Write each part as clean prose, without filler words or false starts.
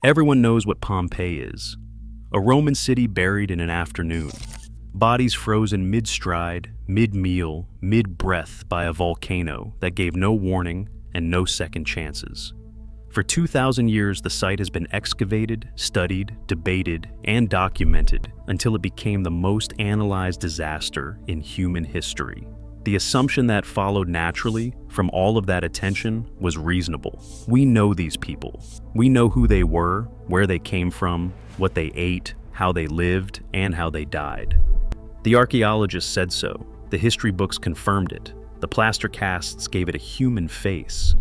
Everyone knows what Pompeii is. A Roman city buried in an afternoon. Bodies frozen mid-stride, mid-meal, mid-breath by a volcano that gave no warning and no second chances. For 2,000 years, the site has been excavated, studied, debated, and documented until it became the most analyzed disaster in human history. The assumption that followed naturally from all of that attention was reasonable. We know these people. We know who they were, where they came from, what they ate, how they lived, and how they died. The archaeologists said so. The history books confirmed it. The plaster casts gave it a human face.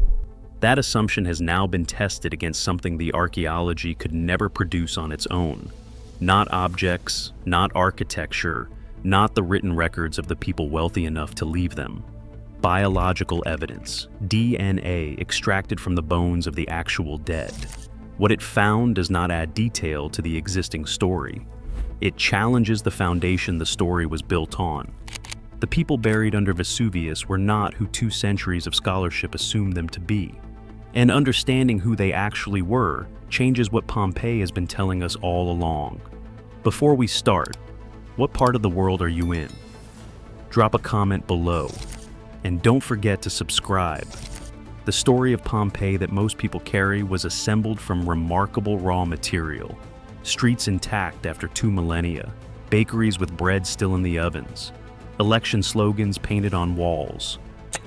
That assumption has now been tested against something the archaeology could never produce on its own. Not objects, not architecture, not the written records of the people wealthy enough to leave them. Biological evidence, DNA extracted from the bones of the actual dead. What it found does not add detail to the existing story. It challenges the foundation the story was built on. The people buried under Vesuvius were not who 2 centuries of scholarship assumed them to be. And understanding who they actually were changes what Pompeii has been telling us all along. Before we start, what part of the world are you in? Drop a comment below. And don't forget to subscribe. The story of Pompeii that most people carry was assembled from remarkable raw material. Streets intact after 2 millennia, bakeries with bread still in the ovens, election slogans painted on walls,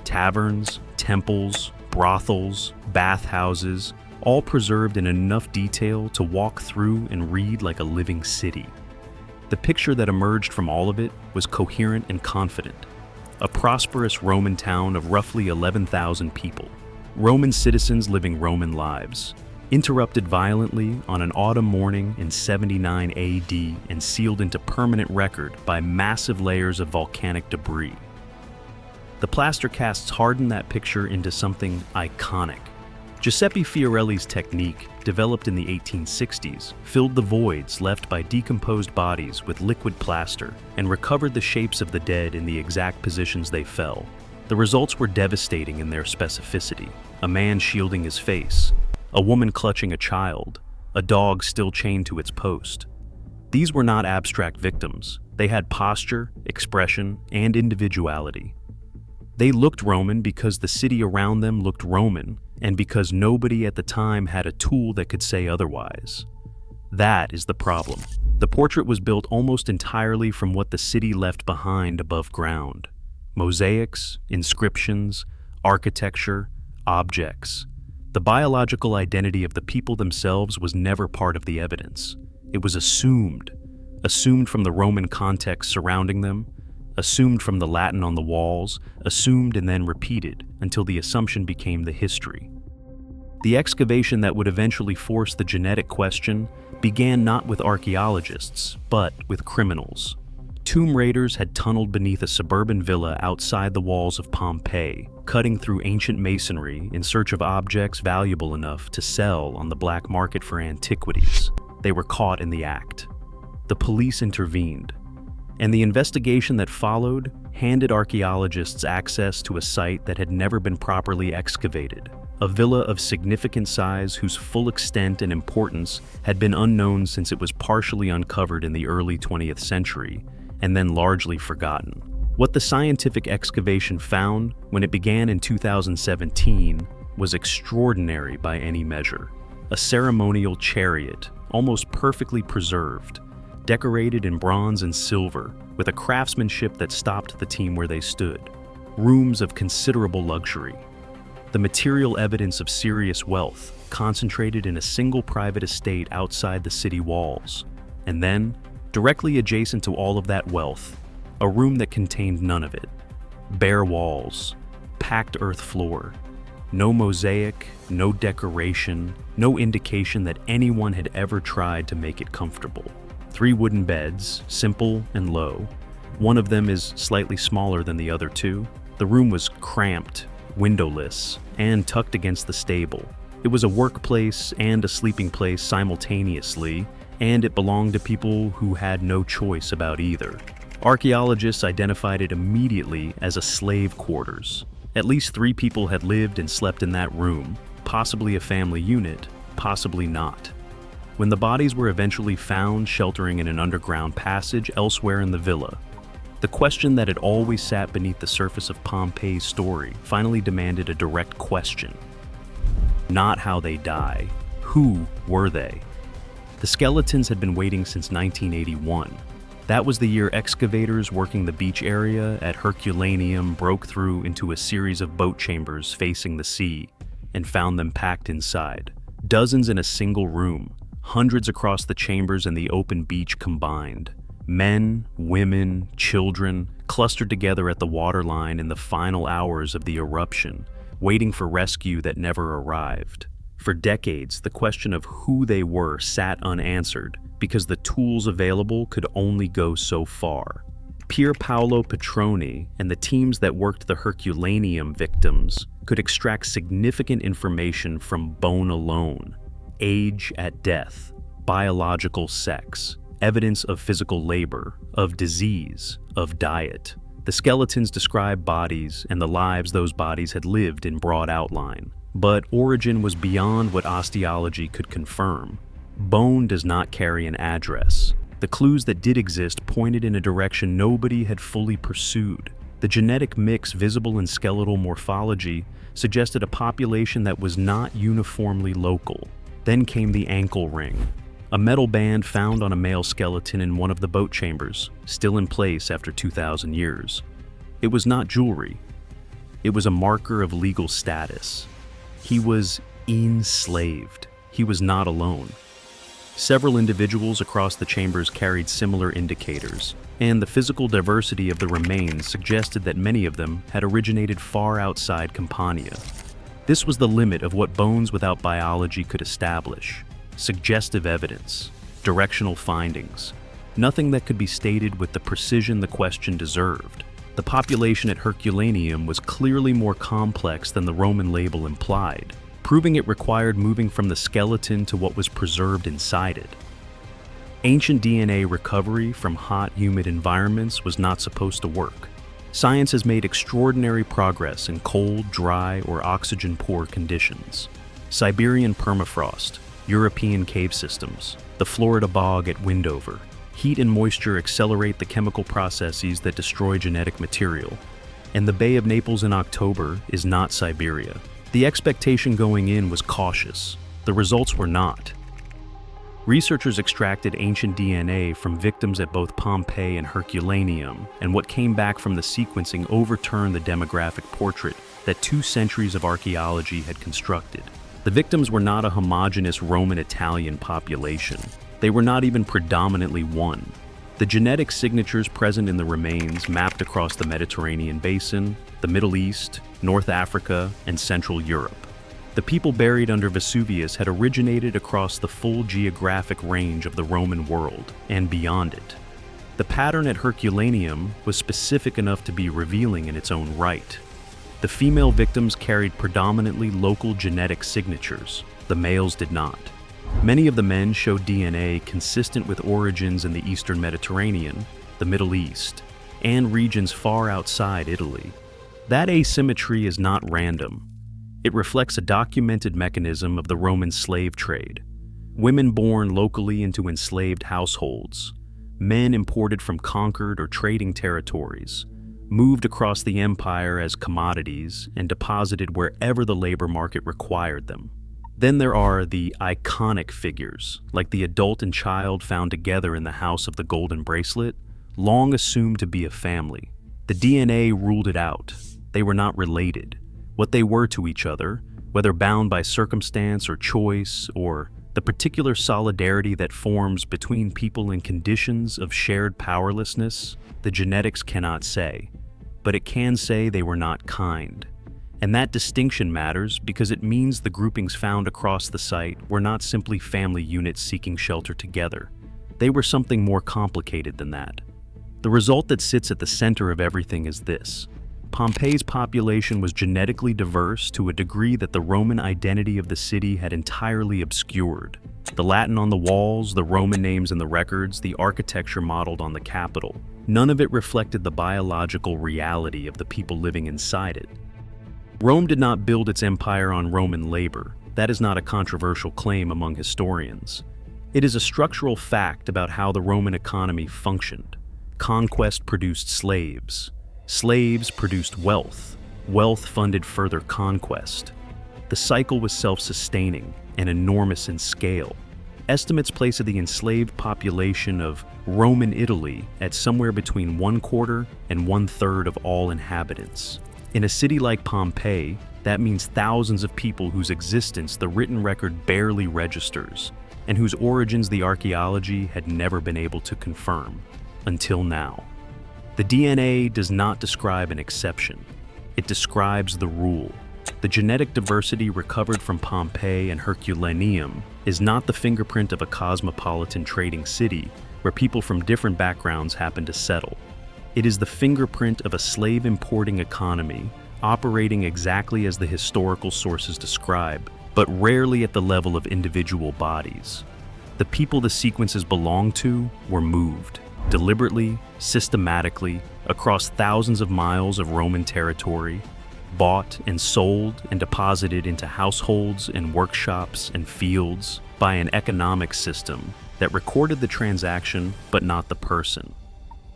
taverns, temples, brothels, bathhouses, all preserved in enough detail to walk through and read like a living city. The picture that emerged from all of it was coherent and confident. A prosperous Roman town of roughly 11,000 people. Roman citizens living Roman lives. Interrupted violently on an autumn morning in 79 AD and sealed into permanent record by massive layers of volcanic debris. The plaster casts hardened that picture into something iconic. Giuseppe Fiorelli's technique, developed in the 1860s, filled the voids left by decomposed bodies with liquid plaster and recovered the shapes of the dead in the exact positions they fell. The results were devastating in their specificity. A man shielding his face, a woman clutching a child, a dog still chained to its post. These were not abstract victims. They had posture, expression, and individuality. They looked Roman because the city around them looked Roman, and because nobody at the time had a tool that could say otherwise. That is the problem. The portrait was built almost entirely from what the city left behind above ground. Mosaics, inscriptions, architecture, objects. The biological identity of the people themselves was never part of the evidence. It was assumed from the Roman context surrounding them, assumed from the Latin on the walls, assumed and then repeated until the assumption became the history. The excavation that would eventually force the genetic question began not with archaeologists, but with criminals. Tomb raiders had tunneled beneath a suburban villa outside the walls of Pompeii, cutting through ancient masonry in search of objects valuable enough to sell on the black market for antiquities. They were caught in the act. The police intervened, and the investigation that followed handed archaeologists access to a site that had never been properly excavated, a villa of significant size whose full extent and importance had been unknown since it was partially uncovered in the early 20th century, and then largely forgotten. What the scientific excavation found when it began in 2017 was extraordinary by any measure. A ceremonial chariot, almost perfectly preserved, decorated in bronze and silver, with a craftsmanship that stopped the team where they stood. Rooms of considerable luxury. The material evidence of serious wealth, concentrated in a single private estate outside the city walls. And then, directly adjacent to all of that wealth, a room that contained none of it. Bare walls, packed earth floor. No mosaic, no decoration, no indication that anyone had ever tried to make it comfortable. 3 wooden beds, simple and low. One of them is slightly smaller than the other 2. The room was cramped, windowless, and tucked against the stable. It was a workplace and a sleeping place simultaneously, and it belonged to people who had no choice about either. Archaeologists identified it immediately as a slave quarters. At least 3 people had lived and slept in that room, possibly a family unit, possibly not. when the bodies were eventually found sheltering in an underground passage elsewhere in the villa, the question that had always sat beneath the surface of Pompeii's story finally demanded a direct question. Not how they die. Who were they? The skeletons had been waiting since 1981. That was the year excavators working the beach area at Herculaneum broke through into a series of boat chambers facing the sea and found them packed inside. Dozens in a single room, hundreds across the chambers and the open beach combined. Men, women, children clustered together at the waterline in the final hours of the eruption, waiting for rescue that never arrived. For decades, the question of who they were sat unanswered because the tools available could only go so far. Pier Paolo Petroni and the teams that worked the Herculaneum victims could extract significant information from bone alone: age at death, biological sex, evidence of physical labor, of disease, of diet. The skeletons describe bodies and the lives those bodies had lived in broad outline. But origin was beyond what osteology could confirm. Bone does not carry an address. The clues that did exist pointed in a direction nobody had fully pursued. The genetic mix visible in skeletal morphology suggested a population that was not uniformly local. Then came the ankle ring, a metal band found on a male skeleton in one of the boat chambers, still in place after 2,000 years. It was not jewelry. It was a marker of legal status. He was enslaved. He was not alone. Several individuals across the chambers carried similar indicators, and the physical diversity of the remains suggested that many of them had originated far outside Campania. This was the limit of what bones without biology could establish. Suggestive evidence, directional findings, nothing that could be stated with the precision the question deserved. The population at Herculaneum was clearly more complex than the Roman label implied, proving it required moving from the skeleton to what was preserved inside it. Ancient DNA recovery from hot, humid environments was not supposed to work. Science has made extraordinary progress in cold, dry, or oxygen-poor conditions. Siberian permafrost, European cave systems, the Florida bog at Windover. Heat and moisture accelerate the chemical processes that destroy genetic material. And the Bay of Naples in October is not Siberia. The expectation going in was cautious. The results were not. Researchers extracted ancient DNA from victims at both Pompeii and Herculaneum, and what came back from the sequencing overturned the demographic portrait that 2 centuries of archaeology had constructed. The victims were not a homogeneous Roman-Italian population. They were not even predominantly one. The genetic signatures present in the remains mapped across the Mediterranean basin, the Middle East, North Africa, and Central Europe. The people buried under Vesuvius had originated across the full geographic range of the Roman world and beyond it. The pattern at Herculaneum was specific enough to be revealing in its own right. The female victims carried predominantly local genetic signatures. The males did not. Many of the men showed DNA consistent with origins in the Eastern Mediterranean, the Middle East, and regions far outside Italy. That asymmetry is not random. It reflects a documented mechanism of the Roman slave trade. Women born locally into enslaved households, men imported from conquered or trading territories, moved across the empire as commodities and deposited wherever the labor market required them. Then there are the iconic figures, like the adult and child found together in the House of the Golden Bracelet, long assumed to be a family. The DNA ruled it out. They were not related. What they were to each other, whether bound by circumstance or choice, or the particular solidarity that forms between people in conditions of shared powerlessness, the genetics cannot say. But it can say they were not kind. And that distinction matters because it means the groupings found across the site were not simply family units seeking shelter together. They were something more complicated than that. The result that sits at the center of everything is this. Pompeii's population was genetically diverse to a degree that the Roman identity of the city had entirely obscured. The Latin on the walls, the Roman names in the records, the architecture modeled on the Capitol. None of it reflected the biological reality of the people living inside it. Rome did not build its empire on Roman labor. That is not a controversial claim among historians. It is a structural fact about how the Roman economy functioned. Conquest produced slaves. Slaves produced wealth. Wealth funded further conquest. The cycle was self-sustaining and enormous in scale. Estimates place the enslaved population of Roman Italy at somewhere between 1/4 and 1/3 of all inhabitants. In a city like Pompeii, that means thousands of people whose existence the written record barely registers, and whose origins the archaeology had never been able to confirm, until now. The DNA does not describe an exception. It describes the rule. The genetic diversity recovered from Pompeii and Herculaneum is not the fingerprint of a cosmopolitan trading city where people from different backgrounds happen to settle. It is the fingerprint of a slave-importing economy operating exactly as the historical sources describe, but rarely at the level of individual bodies. The people the sequences belong to were moved, deliberately, systematically, across thousands of miles of Roman territory, bought and sold and deposited into households and workshops and fields by an economic system that recorded the transaction but not the person.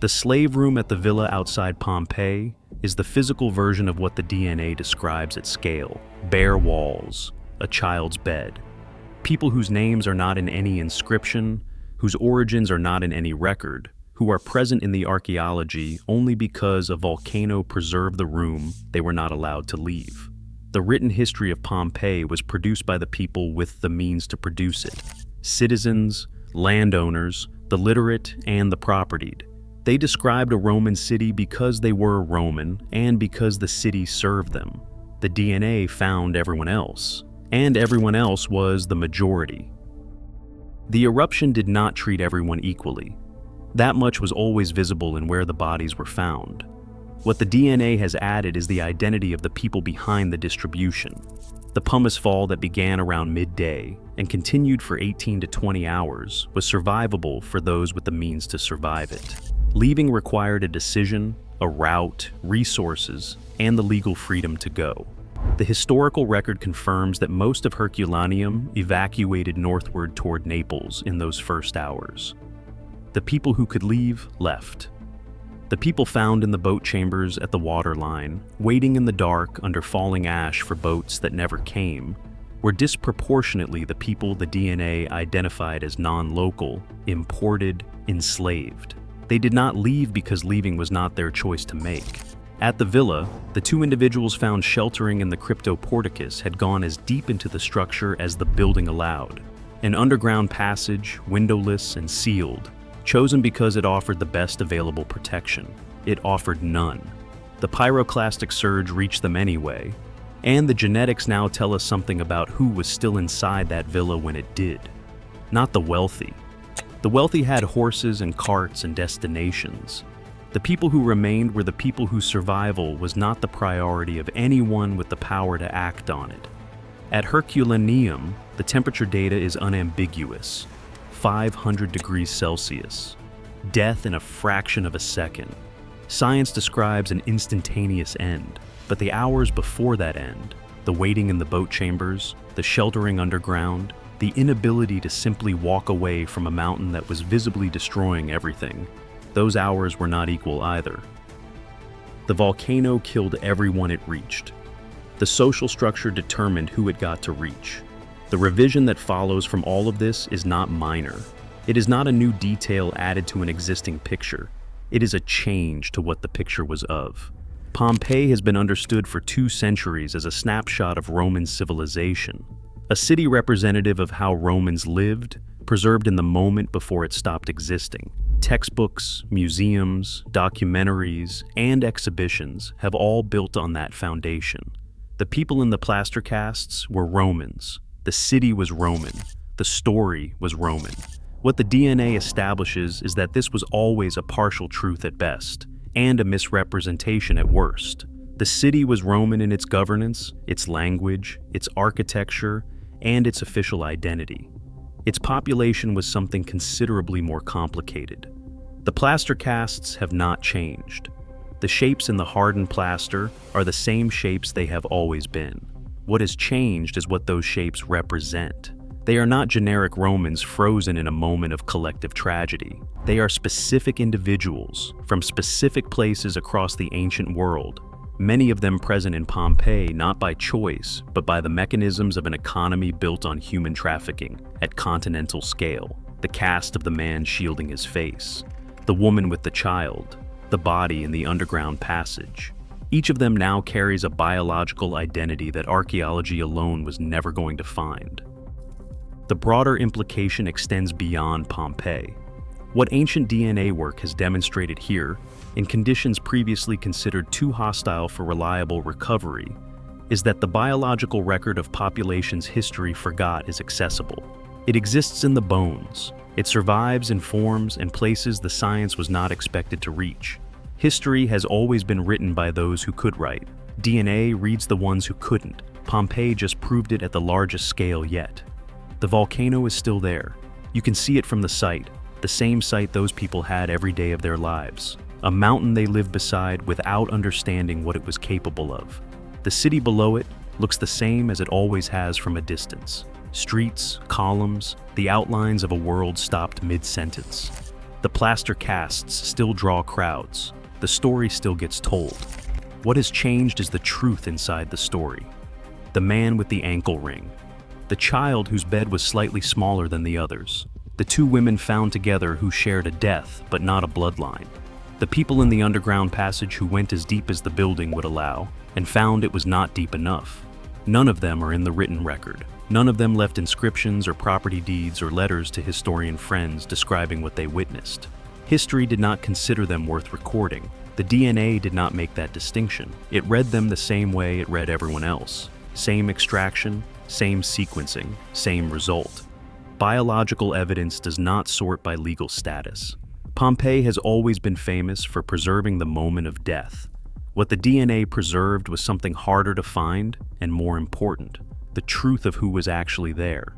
The slave room at the villa outside Pompeii is the physical version of what the DNA describes at scale: bare walls, a child's bed. People whose names are not in any inscription, whose origins are not in any record, who are present in the archaeology only because a volcano preserved the room they were not allowed to leave. The written history of Pompeii was produced by the people with the means to produce it: citizens, landowners, the literate, and the propertied. They described a Roman city because they were Roman and because the city served them. The DNA found everyone else, and everyone else was the majority. The eruption did not treat everyone equally. That much was always visible in where the bodies were found. What the DNA has added is the identity of the people behind the distribution. The pumice fall that began around midday and continued for 18 to 20 hours was survivable for those with the means to survive it. Leaving required a decision, a route, resources, and the legal freedom to go. The historical record confirms that most of Herculaneum evacuated northward toward Naples in those first hours. The people who could leave left. The people found in the boat chambers at the waterline, waiting in the dark under falling ash for boats that never came, were disproportionately the people the DNA identified as non-local, imported, enslaved. They did not leave because leaving was not their choice to make. At the villa, the two individuals found sheltering in the cryptoporticus had gone as deep into the structure as the building allowed. An underground passage, windowless and sealed, chosen because it offered the best available protection. It offered none. The pyroclastic surge reached them anyway, and the genetics now tell us something about who was still inside that villa when it did. Not the wealthy. The wealthy had horses and carts and destinations. The people who remained were the people whose survival was not the priority of anyone with the power to act on it. At Herculaneum, the temperature data is unambiguous: 500 degrees Celsius. Death in a fraction of a second. Science describes an instantaneous end, but the hours before that end, the waiting in the boat chambers, the sheltering underground, the inability to simply walk away from a mountain that was visibly destroying everything, those hours were not equal either. The volcano killed everyone it reached. The social structure determined who it got to reach. The revision that follows from all of this is not minor. It is not a new detail added to an existing picture. It is a change to what the picture was of. Pompeii has been understood for 2 centuries as a snapshot of Roman civilization, a city representative of how Romans lived, preserved in the moment before it stopped existing. Textbooks, museums, documentaries, and exhibitions have all built on that foundation. The people in the plaster casts were Romans. The city was Roman. The story was Roman. What the DNA establishes is that this was always a partial truth at best, and a misrepresentation at worst. The city was Roman in its governance, its language, its architecture, and its official identity. Its population was something considerably more complicated. The plaster casts have not changed. The shapes in the hardened plaster are the same shapes they have always been. What has changed is what those shapes represent. They are not generic Romans frozen in a moment of collective tragedy. They are specific individuals from specific places across the ancient world, many of them present in Pompeii not by choice, but by the mechanisms of an economy built on human trafficking at continental scale. The cast of the man shielding his face, the woman with the child, the body in the underground passage. Each of them now carries a biological identity that archaeology alone was never going to find. The broader implication extends beyond Pompeii. What ancient DNA work has demonstrated here, in conditions previously considered too hostile for reliable recovery, is that the biological record of populations history forgot is accessible. It exists in the bones. It survives in forms and places the science was not expected to reach. History has always been written by those who could write. DNA reads the ones who couldn't. Pompeii just proved it at the largest scale yet. The volcano is still there. You can see it from the site, the same site those people had every day of their lives. A mountain they lived beside without understanding what it was capable of. The city below it looks the same as it always has from a distance. Streets, columns, the outlines of a world stopped mid-sentence. The plaster casts still draw crowds. The story still gets told. What has changed is the truth inside the story. The man with the ankle ring. The child whose bed was slightly smaller than the others. The two women found together who shared a death, but not a bloodline. The people in the underground passage who went as deep as the building would allow, and found it was not deep enough. None of them are in the written record. None of them left inscriptions or property deeds or letters to historian friends describing what they witnessed. History did not consider them worth recording. The DNA did not make that distinction. It read them the same way it read everyone else. Same extraction, same sequencing, same result. Biological evidence does not sort by legal status. Pompeii has always been famous for preserving the moment of death. What the DNA preserved was something harder to find and more important, the truth of who was actually there.